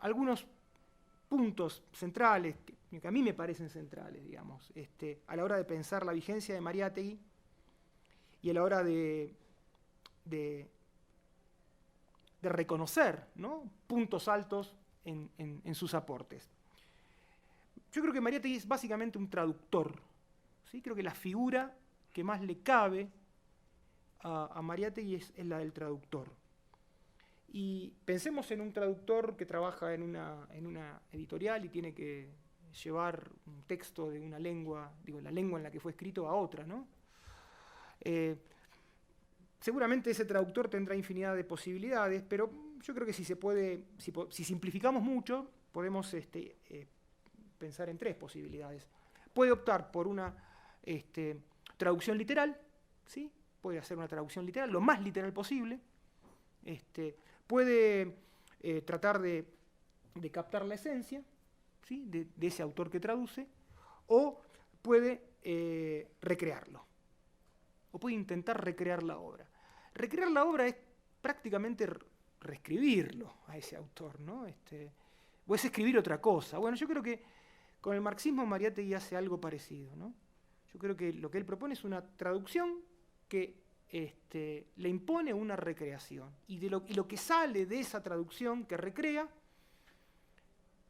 algunos puntos centrales, que a mí me parecen centrales, digamos, a la hora de pensar la vigencia de Mariátegui y a la hora de reconocer, ¿no?, puntos altos en sus aportes. Yo creo que Mariátegui es básicamente un traductor, ¿sí? Creo que la figura que más le cabe a Mariátegui es la del traductor. Y pensemos en un traductor que trabaja en una editorial y tiene que llevar un texto de una lengua, digo, la lengua en la que fue escrito, a otra, ¿no? Seguramente ese traductor tendrá infinidad de posibilidades, pero yo creo que si simplificamos mucho, podemos pensar en tres posibilidades. Puede optar por una traducción literal, ¿sí? Puede hacer una traducción literal, lo más literal posible. Puede tratar de captar la esencia, ¿sí?, de ese autor que traduce, o puede recrearlo, o puede intentar recrear la obra. Recrear la obra es prácticamente reescribirlo a ese autor, ¿no? O es escribir otra cosa. Bueno, yo creo que con el marxismo Mariátegui hace algo parecido, ¿no? Yo creo que lo que él propone es una traducción que le impone una recreación. Y lo que sale de esa traducción que recrea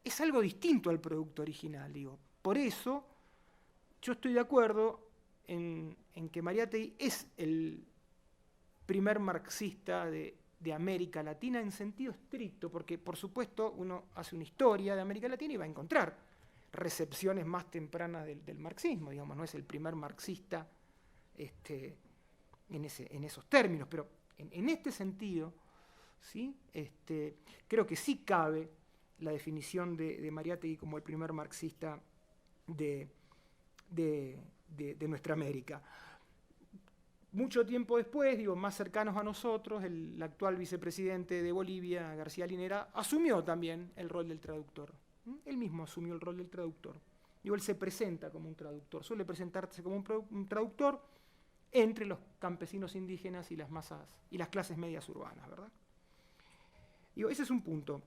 es algo distinto al producto original, digo. Por eso yo estoy de acuerdo en que Mariátegui es el primer marxista de América Latina en sentido estricto, porque por supuesto uno hace una historia de América Latina y va a encontrar recepciones más tempranas del marxismo, digamos, no es el primer marxista en esos términos, pero en este sentido, ¿sí?, creo que sí cabe la definición de Mariátegui como el primer marxista de nuestra América. Mucho tiempo después, digo, más cercanos a nosotros, el actual vicepresidente de Bolivia, García Linera, asumió también el rol del traductor. Él mismo asumió el rol del traductor. Digo, él se presenta como un traductor, suele presentarse como un traductor entre los campesinos indígenas y las masas y las clases medias urbanas, ¿verdad? Digo, ese es un punto.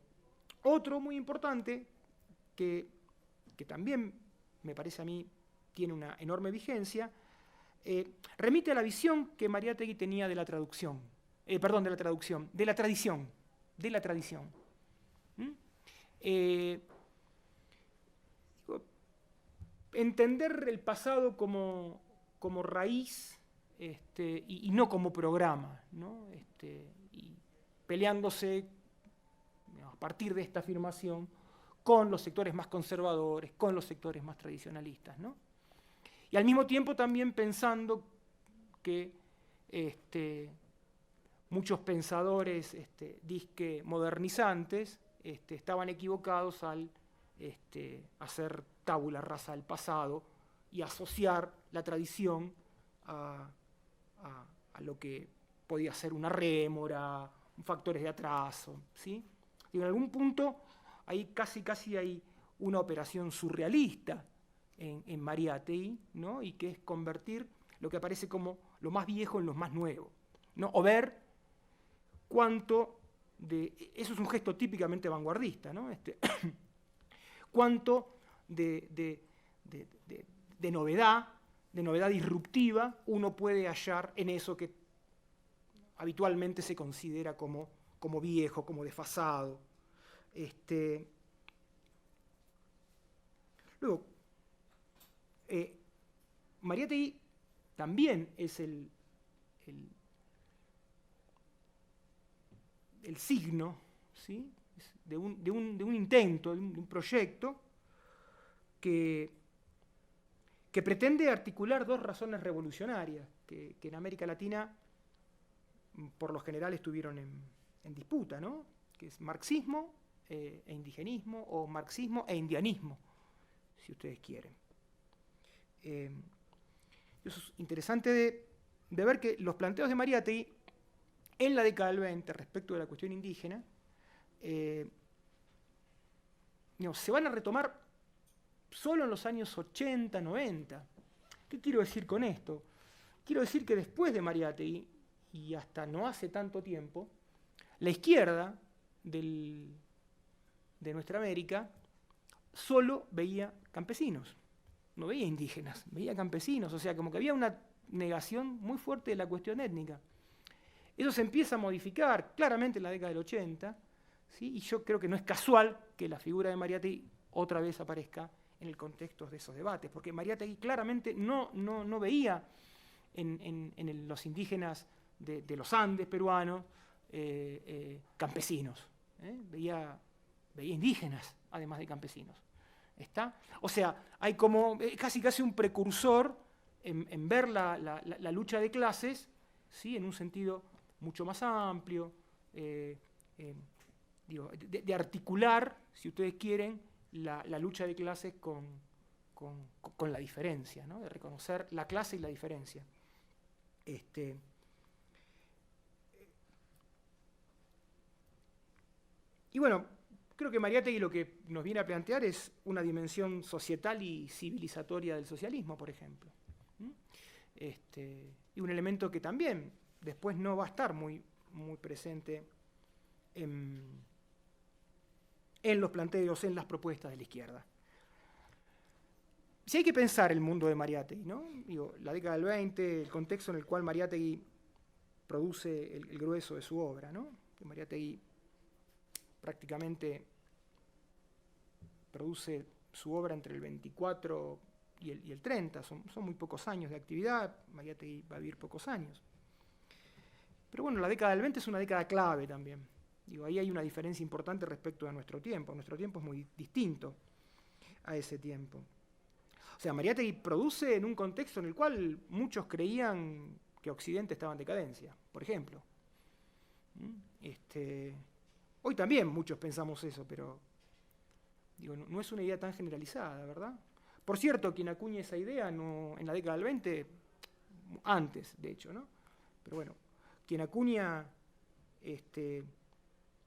Otro muy importante, que también me parece a mí tiene una enorme vigencia, remite a la visión que Mariátegui tenía de la tradición. Entender el pasado como raíz y no como programa, ¿no? Y peleándose, digamos, a partir de esta afirmación con los sectores más conservadores, con los sectores más tradicionalistas, ¿no? Y al mismo tiempo también pensando que muchos pensadores disque modernizantes estaban equivocados al hacer tabula rasa del pasado y asociar la tradición a lo que podía ser una rémora, factores de atraso, ¿sí? Y en algún punto ahí casi hay una operación surrealista en Mariátegui, ¿no? Y que es convertir lo que aparece como lo más viejo en lo más nuevo, ¿no? O ver cuánto de... Eso es un gesto típicamente vanguardista, ¿no? Cuánto de novedad disruptiva uno puede hallar en eso que habitualmente se considera como viejo, como desfasado. Luego, Mariátegui también es el signo, ¿sí?, de un intento, de un proyecto que pretende articular dos razones revolucionarias que en América Latina por lo general estuvieron en disputa, ¿no?, que es marxismo e indigenismo, o marxismo e indianismo, si ustedes quieren. Eso es interesante de ver que los planteos de Mariátegui en la década del 20 respecto de la cuestión indígena se van a retomar solo en los años 80, 90. ¿Qué quiero decir con esto? Quiero decir que después de Mariátegui, y hasta no hace tanto tiempo, la izquierda del de nuestra América solo veía campesinos, no veía indígenas, veía campesinos, o sea, como que había una negación muy fuerte de la cuestión étnica. Eso se empieza a modificar claramente en la década del 80, ¿sí? Y yo creo que no es casual que la figura de Mariátegui otra vez aparezca en el contexto de esos debates, porque Mariátegui claramente no veía en los indígenas de los Andes peruanos campesinos, veía indígenas además de campesinos. ¿Está? O sea, hay como casi un precursor en ver la lucha de clases, ¿sí? En un sentido mucho más amplio, de articular, si ustedes quieren, la lucha de clases con la diferencia, ¿no? De reconocer la clase y la diferencia. Y bueno, creo que Mariátegui lo que nos viene a plantear es una dimensión societal y civilizatoria del socialismo, por ejemplo. Y un elemento que también después no va a estar muy presente en los planteos, en las propuestas de la izquierda. Si hay que pensar el mundo de Mariátegui, ¿no? Digo, la década del 20, el contexto en el cual Mariátegui produce el grueso de su obra, ¿no? Que Mariátegui prácticamente produce su obra entre el 24 y el 30, son muy pocos años de actividad, Mariátegui va a vivir pocos años. Pero bueno, la década del 20 es una década clave también. Digo, ahí hay una diferencia importante respecto a nuestro tiempo. Nuestro tiempo es muy distinto a ese tiempo. O sea, Mariátegui produce en un contexto en el cual muchos creían que Occidente estaba en decadencia, por ejemplo. Hoy también muchos pensamos eso, pero digo, no es una idea tan generalizada, ¿verdad? Por cierto, quien acuña esa idea en la década del 20, antes, de hecho, ¿no? Pero bueno, quien acuña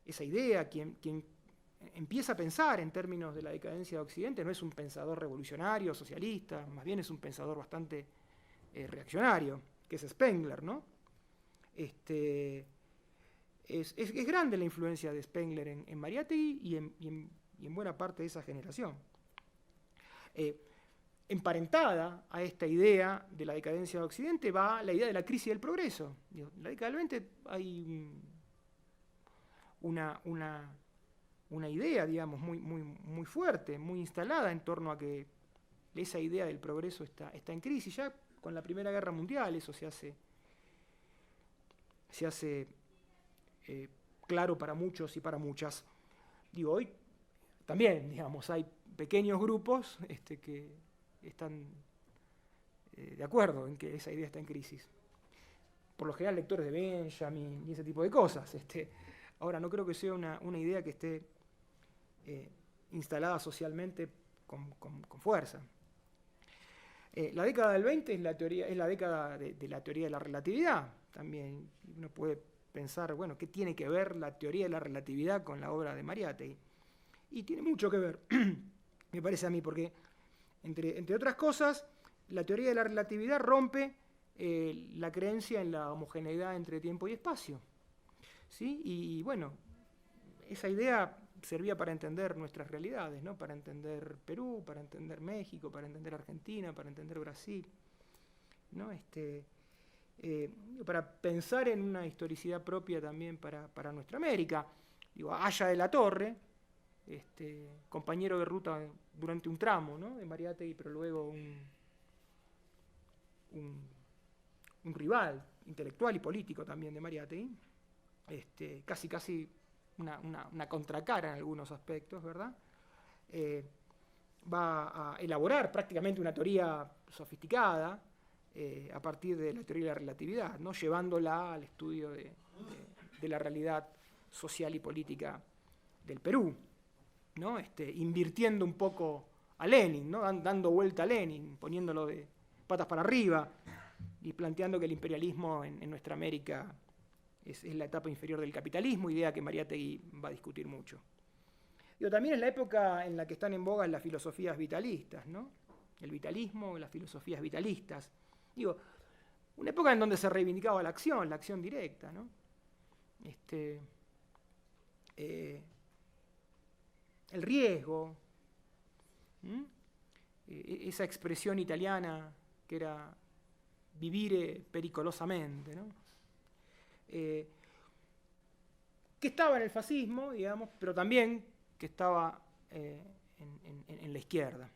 esa idea, quien empieza a pensar en términos de la decadencia de Occidente, no es un pensador revolucionario, socialista, más bien es un pensador bastante reaccionario, que es Spengler, ¿no? Es grande la influencia de Spengler en Mariátegui y en buena parte de esa generación. Emparentada a esta idea de la decadencia de Occidente va la idea de la crisis del progreso. En la década del 20 hay una idea, digamos, muy fuerte, muy instalada en torno a que esa idea del progreso está en crisis. Ya con la Primera Guerra Mundial eso se hace claro para muchos y para muchas. Digo, hoy también, digamos, hay pequeños grupos que están de acuerdo en que esa idea está en crisis. Por lo general, lectores de Benjamin y ese tipo de cosas. Ahora, no creo que sea una idea que esté instalada socialmente con fuerza. La década del 20 es la década de la teoría de la relatividad. También uno puede pensar, bueno, ¿qué tiene que ver la teoría de la relatividad con la obra de Mariátegui? Y tiene mucho que ver, me parece a mí, porque, entre otras cosas, la teoría de la relatividad rompe la creencia en la homogeneidad entre tiempo y espacio. ¿Sí? Y bueno, esa idea servía para entender nuestras realidades, ¿no? Para entender Perú, para entender México, para entender Argentina, para entender Brasil, ¿no? Para pensar en una historicidad propia también para nuestra América. Digo, Aya de la Torre, compañero de ruta durante un tramo, ¿no? De Mariátegui, pero luego un rival intelectual y político también de Mariátegui, casi una contracara en algunos aspectos, ¿verdad? Va a elaborar prácticamente una teoría sofisticada a partir de la teoría de la relatividad, ¿no? Llevándola al estudio de la realidad social y política del Perú, ¿no? Invirtiendo un poco a Lenin, ¿no? Dando vuelta a Lenin, poniéndolo de patas para arriba y planteando que el imperialismo en nuestra América es la etapa inferior del capitalismo, idea que Mariátegui va a discutir mucho. También es la época en la que están en boga las filosofías vitalistas, ¿no? El vitalismo, las filosofías vitalistas. Una época en donde se reivindicaba la acción directa, ¿no? el riesgo, esa expresión italiana que era vivire pericolosamente, ¿no? Que estaba en el fascismo, digamos, pero también que estaba en la izquierda.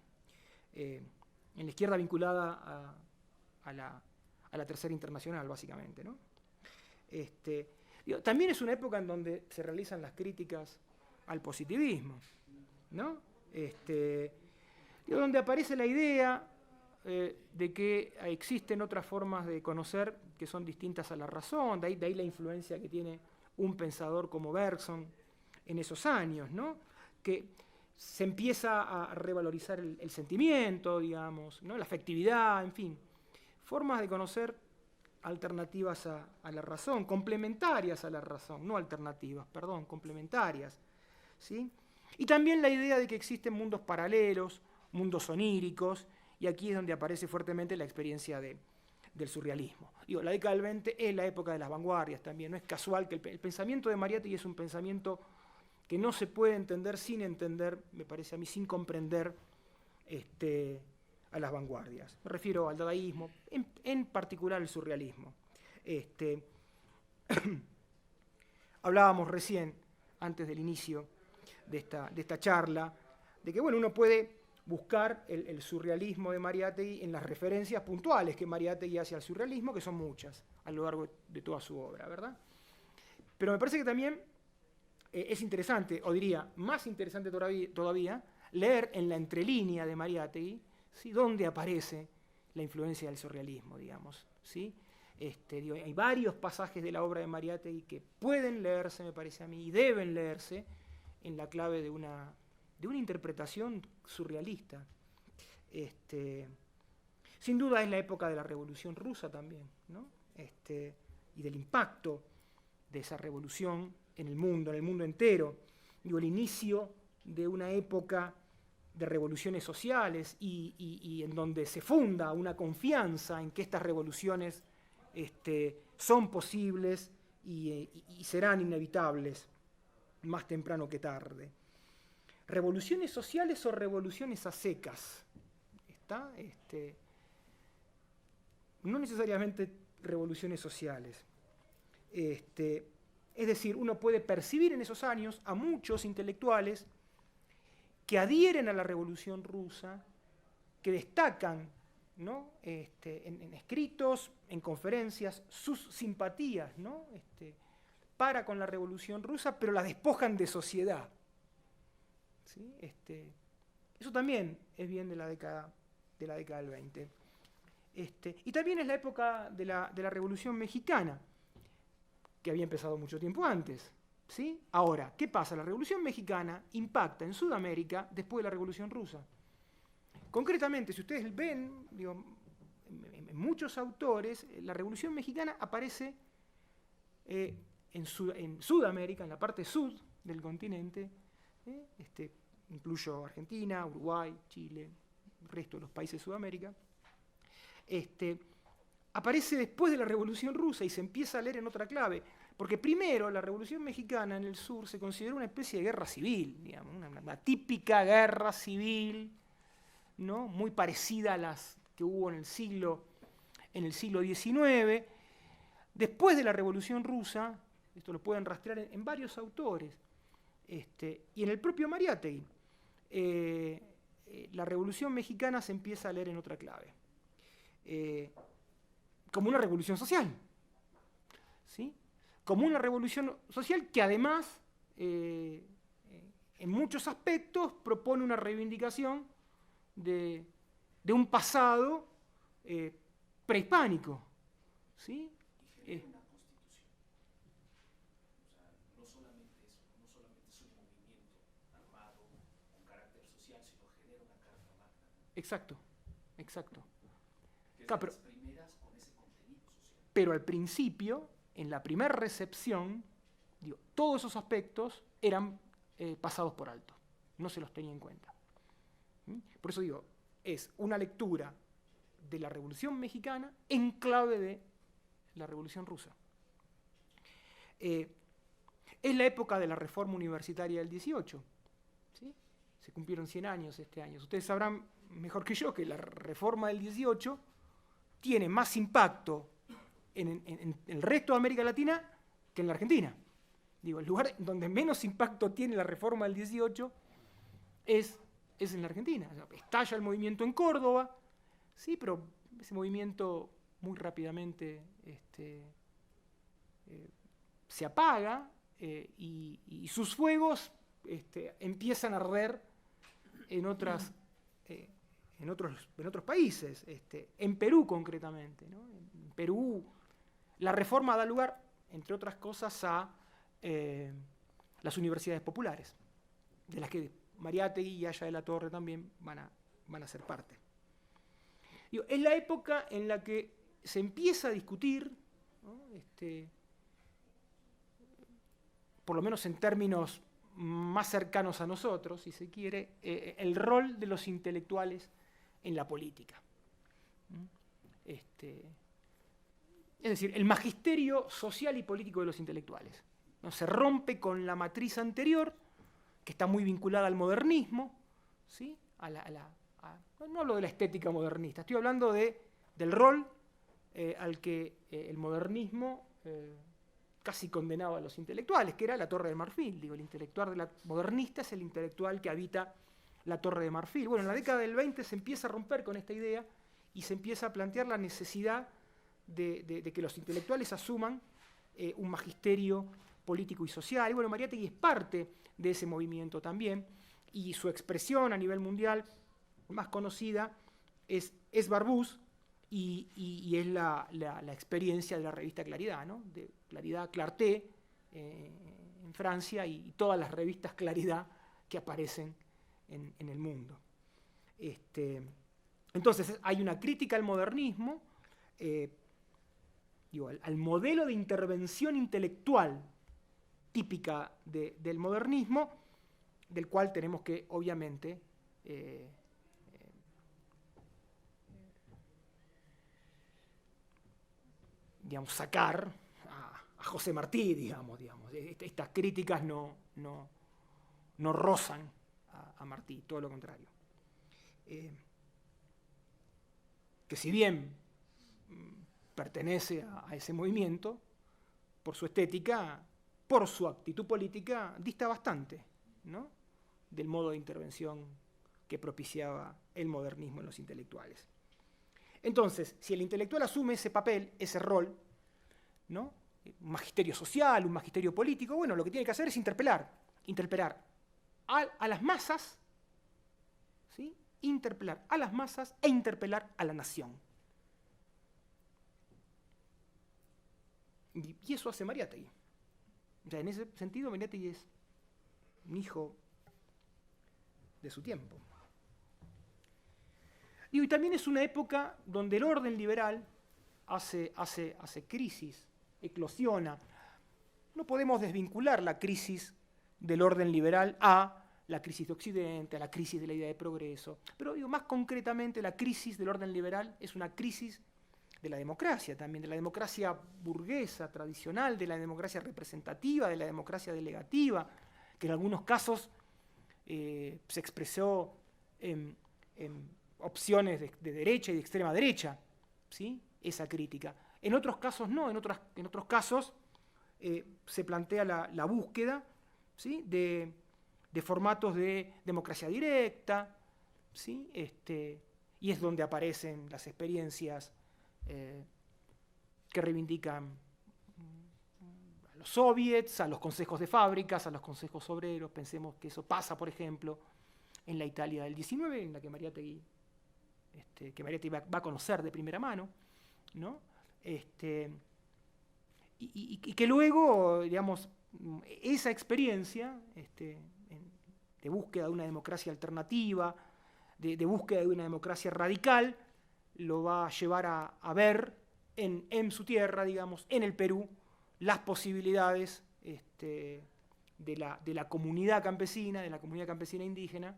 En la izquierda vinculada a la Tercera Internacional, básicamente, ¿no? También es una época en donde se realizan las críticas al positivismo, ¿no? Donde aparece la idea de que existen otras formas de conocer que son distintas a la razón, de ahí la influencia que tiene un pensador como Bergson en esos años, ¿no? Que se empieza a revalorizar el sentimiento, digamos, ¿no? La afectividad, en fin, formas de conocer alternativas a la razón, complementarias a la razón, no alternativas, perdón, complementarias, ¿sí? Y también la idea de que existen mundos paralelos, mundos oníricos, y aquí es donde aparece fuertemente la experiencia del surrealismo. La década del 20 es la época de las vanguardias también, no es casual que el pensamiento de Mariátegui es un pensamiento que no se puede entender sin entender, me parece a mí, sin comprender a las vanguardias. Me refiero al dadaísmo, en particular al surrealismo. Hablábamos recién, antes del inicio de esta charla, de que bueno, uno puede buscar el surrealismo de Mariátegui en las referencias puntuales que Mariátegui hace al surrealismo, que son muchas a lo largo de toda su obra, ¿verdad? Pero me parece que también es interesante, o diría, más interesante todavía, leer en la entrelínea de Mariátegui, ¿sí?, dónde aparece la influencia del surrealismo, digamos, ¿sí? Hay varios pasajes de la obra de Mariátegui que pueden leerse, me parece a mí, y deben leerse en la clave de una interpretación surrealista. Sin duda es la época de la Revolución Rusa también, ¿no? Y del impacto de esa revolución en el mundo entero. El inicio de una época de revoluciones sociales y en donde se funda una confianza en que estas revoluciones son posibles y serán inevitables más temprano que tarde. ¿Revoluciones sociales o revoluciones a secas? No necesariamente revoluciones sociales. Es decir, uno puede percibir en esos años a muchos intelectuales que adhieren a la Revolución Rusa, que destacan, ¿no?, en escritos, en conferencias, sus simpatías, ¿no?, para con la Revolución Rusa, pero la despojan de sociedad. ¿Sí? Eso también es bien de la década del 20. Y también es la época de la Revolución Mexicana, que había empezado mucho tiempo antes. ¿Sí? Ahora, ¿qué pasa? La Revolución Mexicana impacta en Sudamérica después de la Revolución Rusa. Concretamente, si ustedes ven, en muchos autores, la Revolución Mexicana aparece en Sudamérica, en la parte sur del continente, incluyo Argentina, Uruguay, Chile, el resto de los países de Sudamérica, aparece después de la Revolución Rusa y se empieza a leer en otra clave, porque primero la Revolución Mexicana en el sur se consideró una especie de guerra civil, digamos, una típica guerra civil, ¿no?, muy parecida a las que hubo en el siglo XIX. Después de la Revolución Rusa, esto lo pueden rastrear en varios autores, y en el propio Mariátegui, la Revolución Mexicana se empieza a leer en otra clave, como una revolución social, ¿sí?, como una revolución social que además, en muchos aspectos, propone una reivindicación de un pasado prehispánico, ¿sí? Y genera una constitución. O sea, no solamente eso, no solamente es un movimiento armado con carácter social, sino genera una carta magna. Exacto, exacto. Que es Claro, de las primeras con ese contenido social. pero al principio, en la primera recepción, todos esos aspectos eran pasados por alto, no se los tenía en cuenta. Por eso digo, es una lectura de la Revolución Mexicana en clave de la Revolución Rusa. Es la época de la reforma universitaria del 18, ¿sí? Se cumplieron 100 años este año. Ustedes sabrán mejor que yo que la reforma del 18 tiene más impacto en el resto de América Latina que en la Argentina. Digo, el lugar donde menos impacto tiene la reforma del 18 es en la Argentina. O sea, estalla el movimiento en Córdoba, sí, pero ese movimiento muy rápidamente se apaga y sus fuegos empiezan a arder en otros países, en Perú concretamente, ¿no? En Perú la reforma da lugar, entre otras cosas, a las universidades populares, de las que Mariátegui y Haya de la Torre también van a ser parte. Digo, es la época en la que se empieza a discutir, ¿no? Por lo menos en términos más cercanos a nosotros, si se quiere, el rol de los intelectuales en la política. Es decir, el magisterio social y político de los intelectuales, ¿no? Se rompe con la matriz anterior, que está muy vinculada al modernismo, ¿sí? No hablo de la estética modernista, estoy hablando del rol al que el modernismo casi condenaba a los intelectuales, que era la Torre de Marfil. Digo, el intelectual modernista es el intelectual que habita la Torre de Marfil. Bueno, en la década del 20 se empieza a romper con esta idea y se empieza a plantear la necesidad de que los intelectuales asuman un magisterio político y social. Y bueno, Mariátegui es parte de ese movimiento también, y su expresión a nivel mundial más conocida es Barbus, y es la experiencia de la revista Claridad, ¿no? De Claridad, Clarté, en Francia, y todas las revistas Claridad que aparecen en el mundo. Entonces hay una crítica al modernismo, al modelo de intervención intelectual típica del modernismo, del cual tenemos que, obviamente, sacar a José Martí, digamos. Estas críticas no rozan a Martí, todo lo contrario. Que si bien pertenece a ese movimiento, por su estética, por su actitud política, dista bastante, ¿no?, del modo de intervención que propiciaba el modernismo en los intelectuales. Entonces, si el intelectual asume ese papel, ese rol, ¿no?, un magisterio social, un magisterio político, bueno, lo que tiene que hacer es interpelar a las masas, ¿sí?, interpelar a las masas e interpelar a la nación. Y eso hace Mariátegui. O sea, en ese sentido, Mariátegui es un hijo de su tiempo. Y también es una época donde el orden liberal hace crisis, eclosiona. No podemos desvincular la crisis del orden liberal a la crisis de Occidente, a la crisis de la idea de progreso. Pero más concretamente, la crisis del orden liberal es una crisis de la democracia también, de la democracia burguesa, tradicional, de la democracia representativa, de la democracia delegativa, que en algunos casos se expresó en opciones de derecha y de extrema derecha, ¿sí?, esa crítica. En otros casos no, en otros casos se plantea la búsqueda, ¿sí?, de formatos de democracia directa, ¿sí?, y es donde aparecen las experiencias que reivindican a los soviets, a los consejos de fábricas, a los consejos obreros. Pensemos que eso pasa, por ejemplo, en la Italia del 19, en la que Mariátegui va a conocer de primera mano, ¿no? Y que luego, digamos, esa experiencia de búsqueda de una democracia alternativa, de búsqueda de una democracia radical, lo va a llevar a ver en su tierra, digamos, en el Perú, las posibilidades de la comunidad campesina, indígena,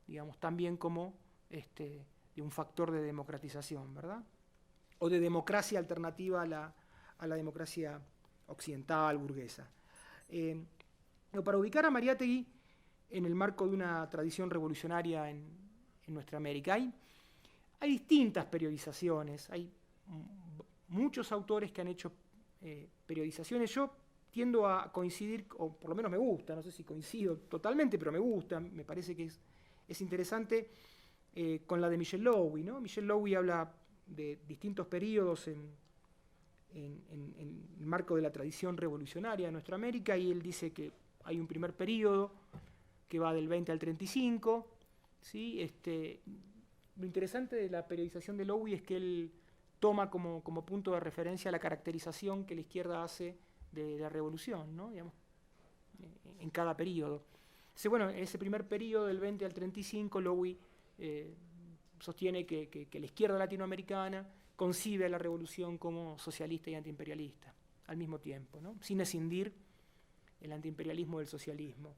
digamos, también como de un factor de democratización, ¿verdad? O de democracia alternativa a la democracia occidental, burguesa. Para ubicar a Mariátegui, en el marco de una tradición revolucionaria en nuestra América. Hay distintas periodizaciones, hay muchos autores que han hecho periodizaciones. Yo tiendo a coincidir, o por lo menos me gusta, no sé si coincido totalmente, pero me gusta, me parece que es interesante, con la de Michel Lowy, ¿no? Michel Lowy habla de distintos periodos en el marco de la tradición revolucionaria de nuestra América, y él dice que hay un primer periodo que va del 20 al 35, ¿sí? Lo interesante de la periodización de Lowy es que él toma como punto de referencia la caracterización que la izquierda hace de la revolución, ¿no? Digamos, en cada periodo. Dice, bueno, en ese primer periodo del 20 al 35, Lowy sostiene que la izquierda latinoamericana concibe a la revolución como socialista y antiimperialista al mismo tiempo, ¿no? Sin escindir el antiimperialismo del socialismo.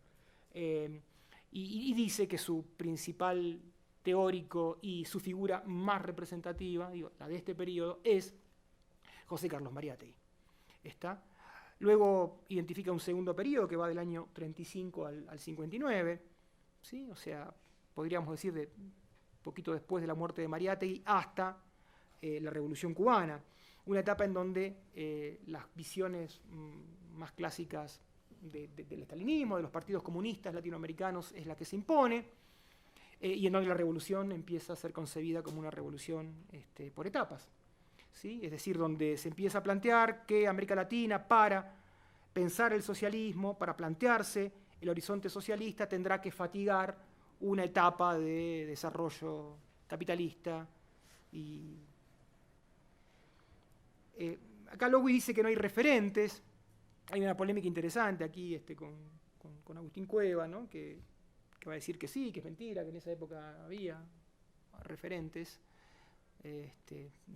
Y dice que su principal teórico y su figura más representativa, digo, la de este periodo, es José Carlos Mariátegui. ¿Está? Luego identifica un segundo periodo que va del año 35 al 59, ¿sí? O sea, podríamos decir de poquito después de la muerte de Mariátegui hasta la Revolución Cubana, una etapa en donde las visiones más clásicas del estalinismo, de los partidos comunistas latinoamericanos, es la que se impone, y en donde la revolución empieza a ser concebida como una revolución por etapas, ¿sí? Es decir, donde se empieza a plantear que América Latina, para pensar el socialismo, para plantearse el horizonte socialista, tendrá que fatigar una etapa de desarrollo capitalista. Y acá Lowy dice que no hay referentes. Hay una polémica interesante aquí con Agustín Cueva, ¿no? que va a decir que sí, que es mentira, que en esa época había referentes de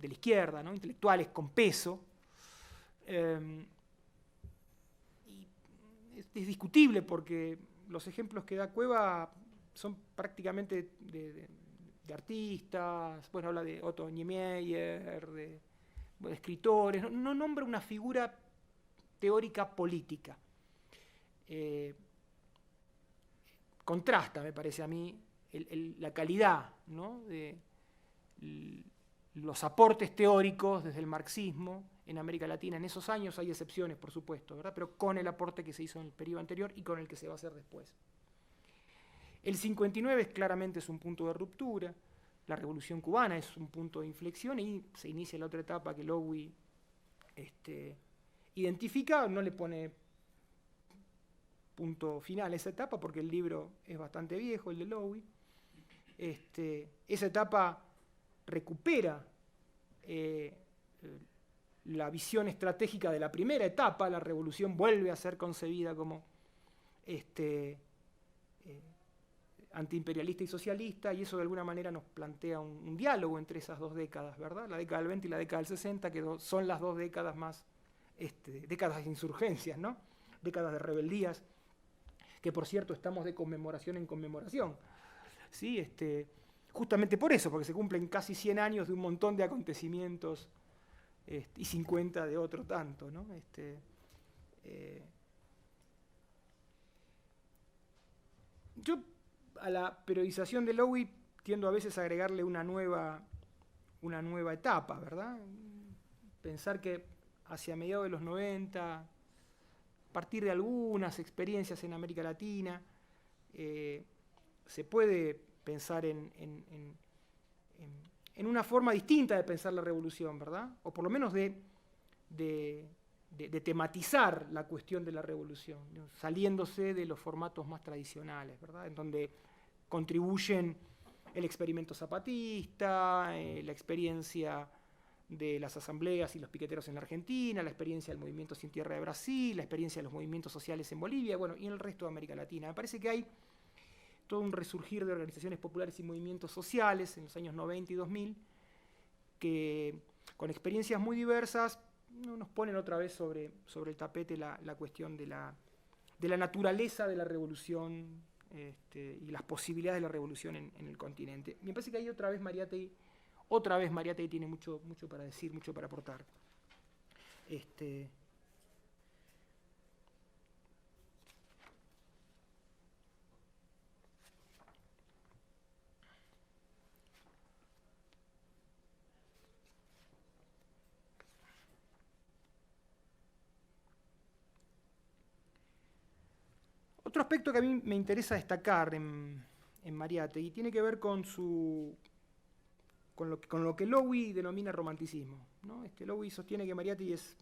la izquierda, ¿no? Intelectuales con peso. Y es discutible porque los ejemplos que da Cueva son prácticamente de artistas. Bueno, habla de Otto Niemeyer, de escritores, no nombra una figura teórica política. Contrasta, me parece a mí, la calidad, ¿no? de los aportes teóricos desde el marxismo en América Latina en esos años. Hay excepciones, por supuesto, ¿verdad? Pero con el aporte que se hizo en el periodo anterior y con el que se va a hacer después. El 59 claramente es un punto de ruptura, la Revolución Cubana es un punto de inflexión y se inicia la otra etapa que Lowy identifica. No le pone punto final a esa etapa porque el libro es bastante viejo, el de Lowy. Esa etapa recupera la visión estratégica de la primera etapa. La revolución vuelve a ser concebida como antiimperialista y socialista, y eso de alguna manera nos plantea un diálogo entre esas dos décadas, ¿verdad? La década del 20 y la década del 60, que son las dos décadas más, décadas de insurgencias, ¿no? Décadas de rebeldías, que por cierto estamos de conmemoración en conmemoración, ¿sí? Justamente por eso, porque se cumplen casi 100 años de un montón de acontecimientos y 50 de otro tanto, ¿no? Yo a la periodización de Lowy tiendo a veces a agregarle una nueva etapa, ¿verdad? Pensar que hacia mediados de los 90, a partir de algunas experiencias en América Latina, se puede pensar en una forma distinta de pensar la revolución, ¿verdad? O por lo menos de tematizar la cuestión de la revolución, ¿no? Saliéndose de los formatos más tradicionales, ¿verdad? En donde contribuyen el experimento zapatista, la experiencia de las asambleas y los piqueteros en la Argentina, la experiencia del movimiento Sin Tierra de Brasil, la experiencia de los movimientos sociales en Bolivia, bueno, y en el resto de América Latina. Me parece que hay todo un resurgir de organizaciones populares y movimientos sociales en los años 90 y 2000 que, con experiencias muy diversas, nos ponen otra vez sobre el tapete la cuestión de la naturaleza de la revolución y las posibilidades de la revolución en el continente. Me parece que ahí otra vez Mariátegui tiene mucho para decir, mucho para aportar. Otro aspecto que a mí me interesa destacar en Mariátegui tiene que ver con lo que Lowy denomina romanticismo, ¿no? Lowy sostiene que Mariátegui es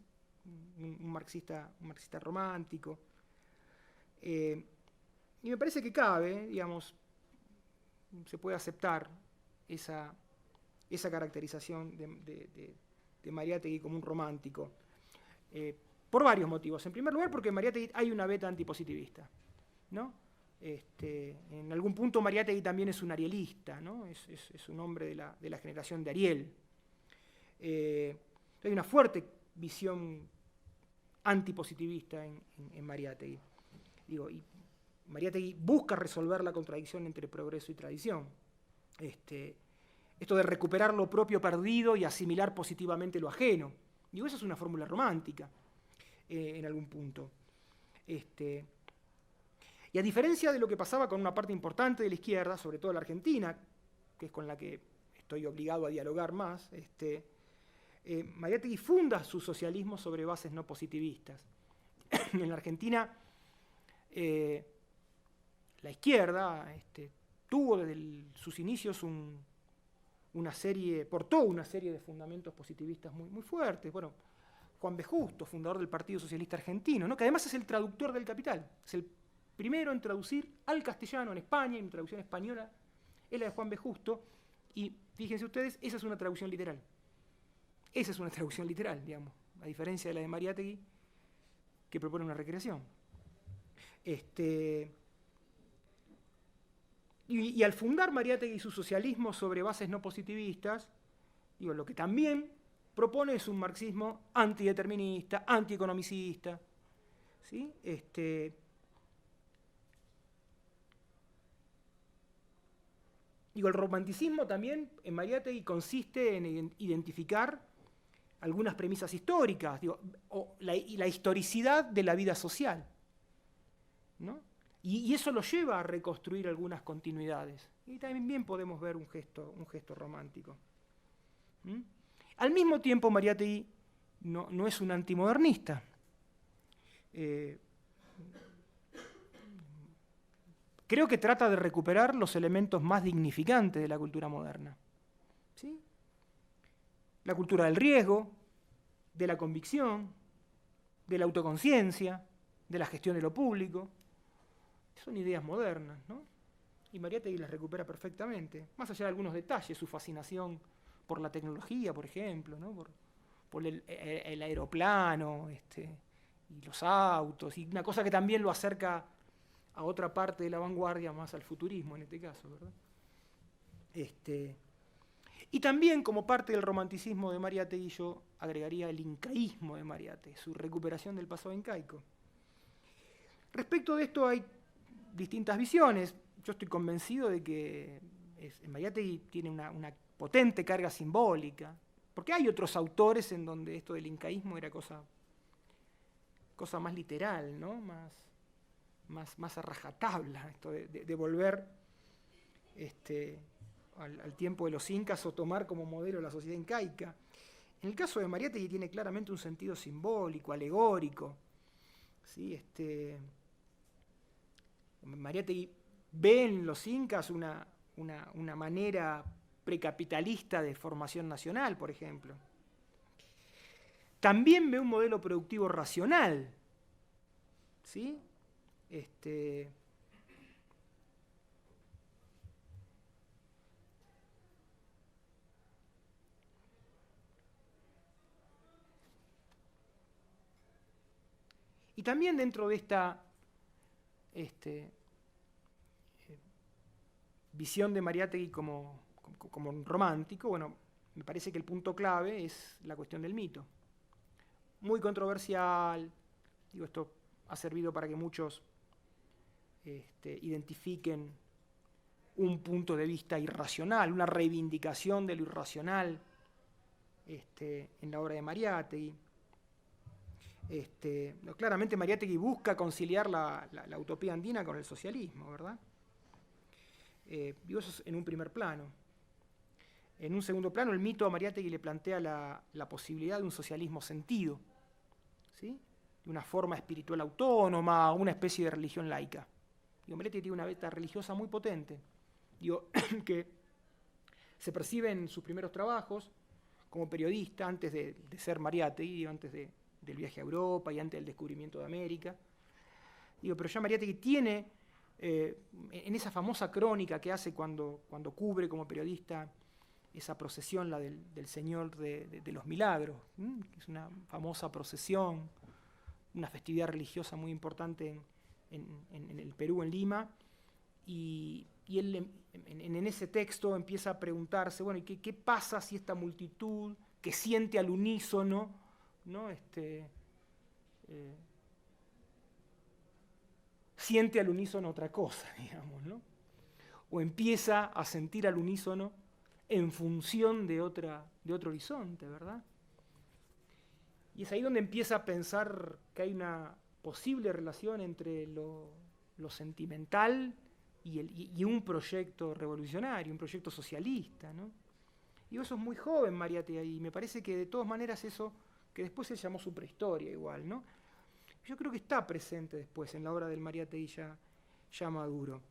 un marxista romántico. Y me parece que cabe, digamos, se puede aceptar esa caracterización de Mariátegui como un romántico, por varios motivos. En primer lugar, porque en Mariátegui hay una beta antipositivista, ¿no? En algún punto Mariátegui también es un arielista, ¿no? Es un hombre de la generación de Ariel. Hay una fuerte visión antipositivista en Mariátegui. Y Mariátegui busca resolver la contradicción entre progreso y tradición. Esto de recuperar lo propio perdido y asimilar positivamente lo ajeno. Esa es una fórmula romántica, en algún punto. Y a diferencia de lo que pasaba con una parte importante de la izquierda, sobre todo la Argentina, que es con la que estoy obligado a dialogar más, Mariátegui funda su socialismo sobre bases no positivistas. En la Argentina, la izquierda tuvo desde sus inicios portó una serie de fundamentos positivistas muy fuertes. Bueno, Juan B. Justo, fundador del Partido Socialista Argentino, ¿no? Que además es el traductor del Capital, es el primero en traducir al castellano en España, y en traducción española es la de Juan B. Justo, y fíjense ustedes, esa es una traducción literal. Esa es una traducción literal, digamos, a diferencia de la de Mariátegui, que propone una recreación. Y al fundar Mariátegui su socialismo sobre bases no positivistas, lo que también propone es un marxismo antideterminista, antieconomicista, ¿sí? El romanticismo también en Mariátegui consiste en identificar algunas premisas históricas, y la historicidad de la vida social, ¿no? Y eso lo lleva a reconstruir algunas continuidades. Y también podemos ver un gesto romántico. Al mismo tiempo, Mariátegui no es un antimodernista. Creo que trata de recuperar los elementos más dignificantes de la cultura moderna, ¿sí? La cultura del riesgo, de la convicción, de la autoconciencia, de la gestión de lo público. Son ideas modernas, ¿no? Y Mariátegui las recupera perfectamente, más allá de algunos detalles, su fascinación por la tecnología, por ejemplo, ¿no? por el aeroplano, y los autos, y una cosa que también lo acerca a otra parte de la vanguardia, más al futurismo en este caso, ¿verdad? Y también, como parte del romanticismo de Mariátegui, yo agregaría el incaísmo de Mariátegui, su recuperación del pasado incaico. Respecto de esto hay distintas visiones. Yo estoy convencido de que Mariátegui tiene una potente carga simbólica, porque hay otros autores en donde esto del incaísmo era cosa más literal, ¿no? más a rajatabla, esto de volver al tiempo de los incas o tomar como modelo la sociedad incaica. En el caso de Mariátegui tiene claramente un sentido simbólico, alegórico, ¿sí? Mariátegui ve en los incas una manera precapitalista de formación nacional, por ejemplo. También ve un modelo productivo racional, ¿sí? Y también dentro de esta visión de Mariátegui como un romántico, bueno, me parece que el punto clave es la cuestión del mito. Muy controversial, esto ha servido para que muchos identifiquen un punto de vista irracional, una reivindicación de lo irracional en la obra de Mariátegui. Claramente Mariátegui busca conciliar la utopía andina con el socialismo, ¿verdad? Eso es en un primer plano. En un segundo plano, el mito a Mariátegui le plantea la posibilidad de un socialismo sentido, ¿sí? De una forma espiritual autónoma, una especie de religión laica. Digo, Mariátegui tiene una beta religiosa muy potente, digo, que se percibe en sus primeros trabajos como periodista, antes de ser Mariátegui, antes del viaje a Europa y antes del descubrimiento de América. Digo, pero ya Mariátegui tiene, en esa famosa crónica que hace cuando cubre como periodista esa procesión, la del Señor de los Milagros, que es una famosa procesión, una festividad religiosa muy importante en el Perú, en Lima, y él en ese texto empieza a preguntarse, bueno, ¿y qué pasa si esta multitud que siente al unísono, ¿no? Siente al unísono otra cosa, digamos, ¿no? O empieza a sentir al unísono en función de otro horizonte, ¿verdad? Y es ahí donde empieza a pensar que hay una posible relación entre lo sentimental y un proyecto revolucionario, un proyecto socialista, ¿no? Y eso es muy joven, Mariátegui, y me parece que de todas maneras eso, que después se llamó su prehistoria igual, ¿no? Yo creo que está presente después en la obra del Mariátegui ya maduro.